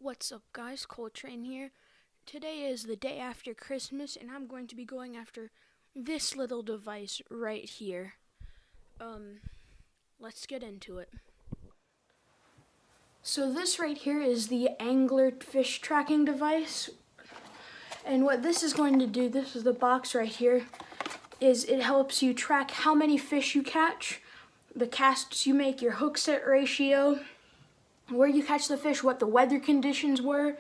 What's up guys, Coltrane here. Today is the day after Christmas and I'm going to be going after this little device right here. Let's get into it. So this right here is the Anglr fish tracking device. And what this is going to do, this is the box right here, is it helps you track how many fish you catch, the casts you make, your hook set ratio, where you catch the fish, what the weather conditions were,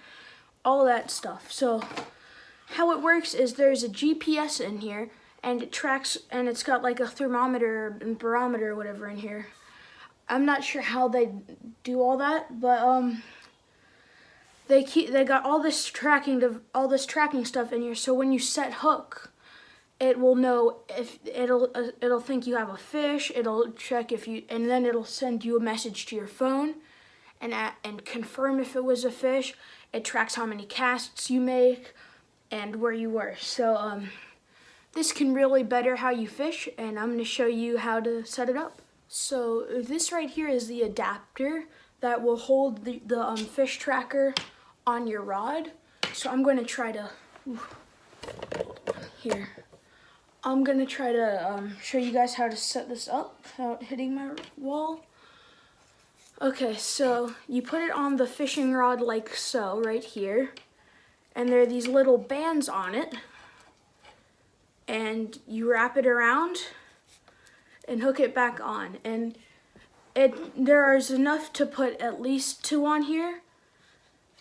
all that stuff. So how it works is there's a GPS in here and it tracks, and it's got like a thermometer and barometer or whatever in here. I'm not sure how they do all that, but they got all this tracking stuff in here. So when you set hook, it will know if it'll think you have a fish. It'll check if you, and then it'll send you a message to your phone and confirm if it was a fish. It tracks how many casts you make and where you were. So this can really better how you fish, and I'm going to show you how to set it up. So this right here is the adapter that will hold the fish tracker on your rod. So I'm going to try to, I'm going to try to show you guys how to set this up without hitting my wall. Okay, so you put it on the fishing rod like so, right here, and there are these little bands on it, and you wrap it around and hook it back on, and there is enough to put at least 2 on here.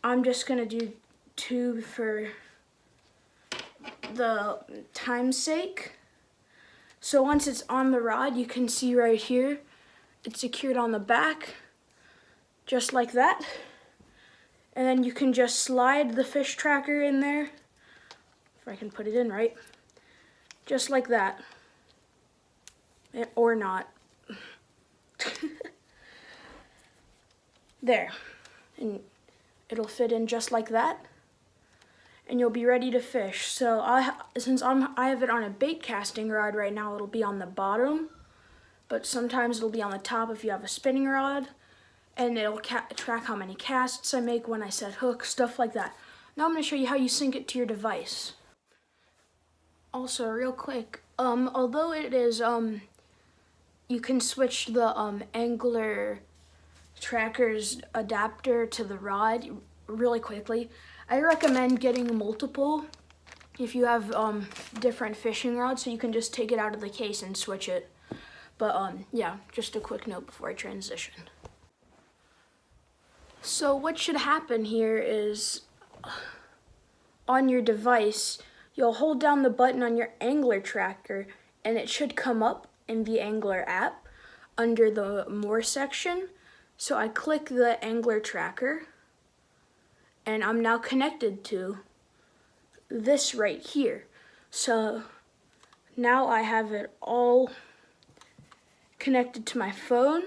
I'm just gonna do 2 for the time's sake. So once it's on the rod, you can see right here, it's secured on the back, just like that. And then you can just slide the fish tracker in there, if I can put it in right, just like that, or not. There, and it'll fit in just like that, and you'll be ready to fish. So since I have it on a bait casting rod right now, it'll be on the bottom, but sometimes it'll be on the top if you have a spinning rod. And it'll track how many casts I make when I set hooks, stuff like that. Now I'm going to show you how you sync it to your device. Also, real quick, although it is, you can switch the Anglr Tracker's adapter to the rod really quickly. I recommend getting multiple if you have different fishing rods, so you can just take it out of the case and switch it. But yeah, just a quick note before I transition. So what should happen here is, on your device, you'll hold down the button on your Anglr Tracker, and it should come up in the Anglr app under the More section. So I click the Anglr Tracker, and I'm now connected to this right here. So now I have it all connected to my phone,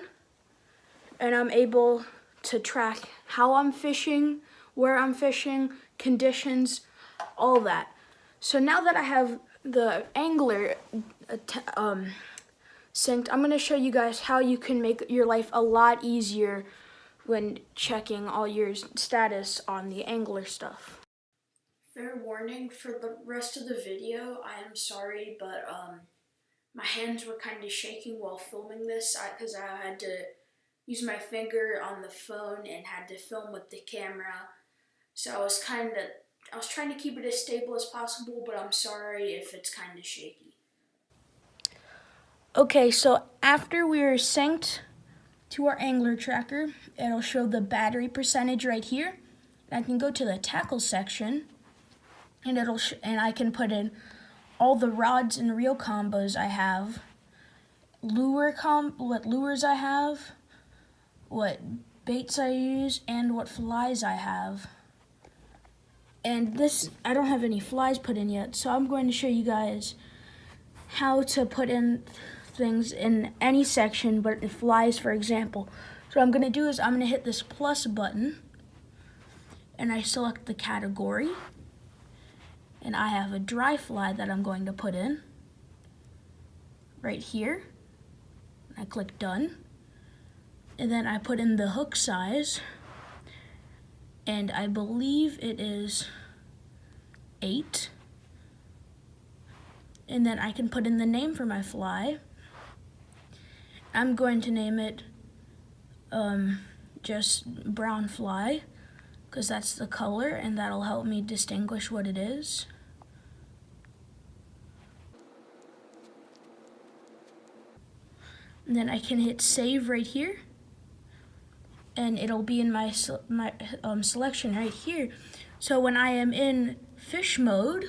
and I'm able to track how I'm fishing, where I'm fishing, conditions, all that. So now that I have the Anglr synced, I'm going to show you guys how you can make your life a lot easier when checking all your status on the Anglr stuff. Fair warning, for the rest of the video, I am sorry, but my hands were kind of shaking while filming this because I had to use my finger on the phone and had to film with the camera. So I was trying to keep it as stable as possible, but I'm sorry if it's kind of shaky. Okay, so after we're synced to our Anglr Tracker, it'll show the battery percentage right here. I can go to the tackle section, and I can put in all the rods and reel combos I have, what lures I have, what baits I use, and what flies I have. And this, I don't have any flies put in yet, so I'm going to show you guys how to put in things in any section, but flies, for example. So what I'm going to do is I'm going to hit this plus button, and I select the category, and I have a dry fly that I'm going to put in right here. I click done. And then I put in the hook size, and I believe it is 8. And then I can put in the name for my fly. I'm going to name it just brown fly, because that's the color and that'll help me distinguish what it is. And then I can hit save right here, and it'll be in my selection right here. So when I am in fish mode,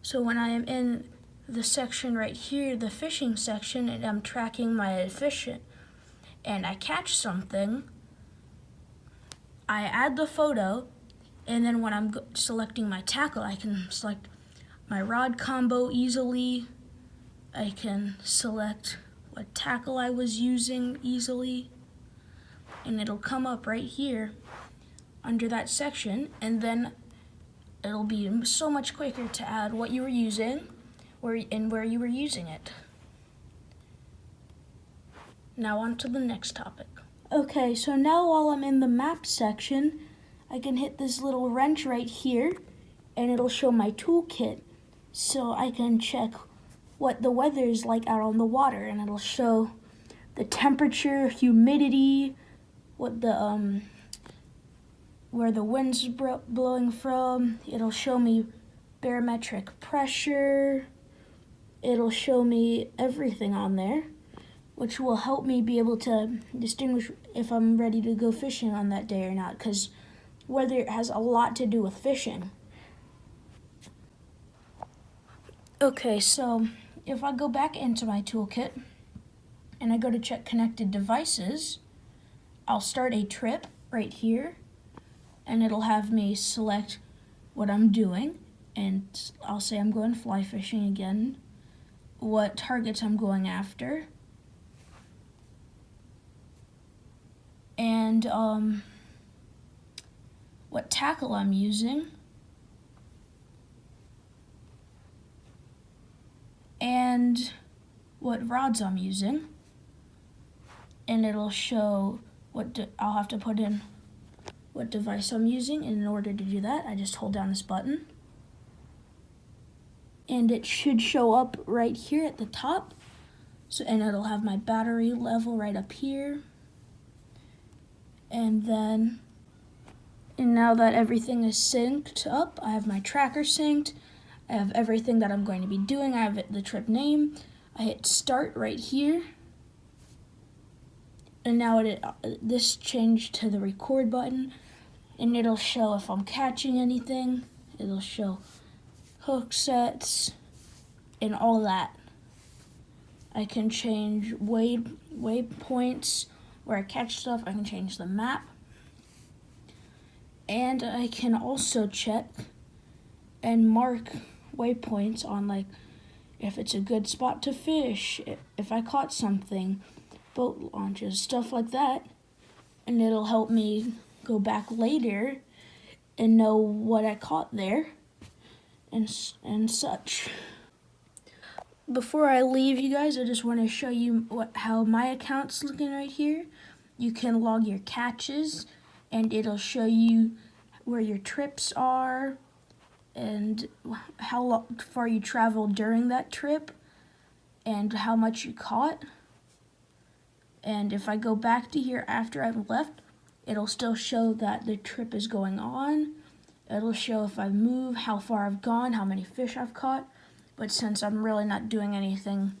so when I am in the section right here, the fishing section, and I'm tracking my fish and I catch something, I add the photo, and then when I'm selecting my tackle, I can select my rod combo easily. I can select what tackle I was using easily, and it'll come up right here under that section, and then it'll be so much quicker to add what you were using and where you were using it. Now on to the next topic. Okay, so now while I'm in the map section, I can hit this little wrench right here, and it'll show my toolkit. So I can check what the weather is like out on the water, and it'll show the temperature, humidity, what the where the wind's blowing from. It'll show me barometric pressure. It'll show me everything on there, which will help me be able to distinguish if I'm ready to go fishing on that day or not, because weather has a lot to do with fishing. Okay, so if I go back into my toolkit and I go to check connected devices, I'll start a trip right here, and it'll have me select what I'm doing, and I'll say I'm going fly fishing again, what targets I'm going after, and what tackle I'm using, and what rods I'm using, and it'll show I'll have to put in what device I'm using, and in order to do that, I just hold down this button, and it should show up right here at the top. So, and it'll have my battery level right up here, and now that everything is synced up, I have my tracker synced, I have everything that I'm going to be doing, I have the trip name, I hit start right here, and now this changed to the record button, and it'll show if I'm catching anything, it'll show hook sets and all that. I can change waypoints where I catch stuff, I can change the map, and I can also check and mark waypoints on, like, if it's a good spot to fish, if I caught something, boat launches, stuff like that, and it'll help me go back later and know what I caught there and such. Before I leave you guys, I just want to show you how my account's looking right here. You can log your catches, and it'll show you where your trips are and how far you traveled during that trip and how much you caught. And if I go back to here after I've left, it'll still show that the trip is going on. It'll show if I move, how far I've gone, how many fish I've caught. But since I'm really not doing anything,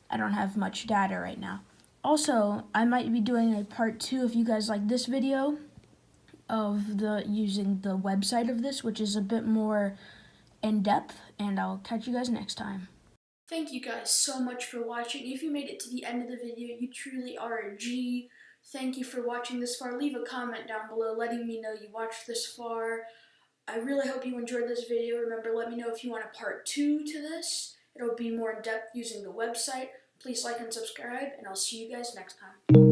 I don't have much data right now. Also, I might be doing a part 2 if you guys like this video of using the website of this, which is a bit more in depth, and I'll catch you guys next time. Thank you guys so much for watching. If you made it to the end of the video, you truly are a G. Thank you for watching this far. Leave a comment down below letting me know you watched this far. I really hope you enjoyed this video. Remember, let me know if you want a part 2 to this. It'll be more in depth using the website. Please like and subscribe, and I'll see you guys next time.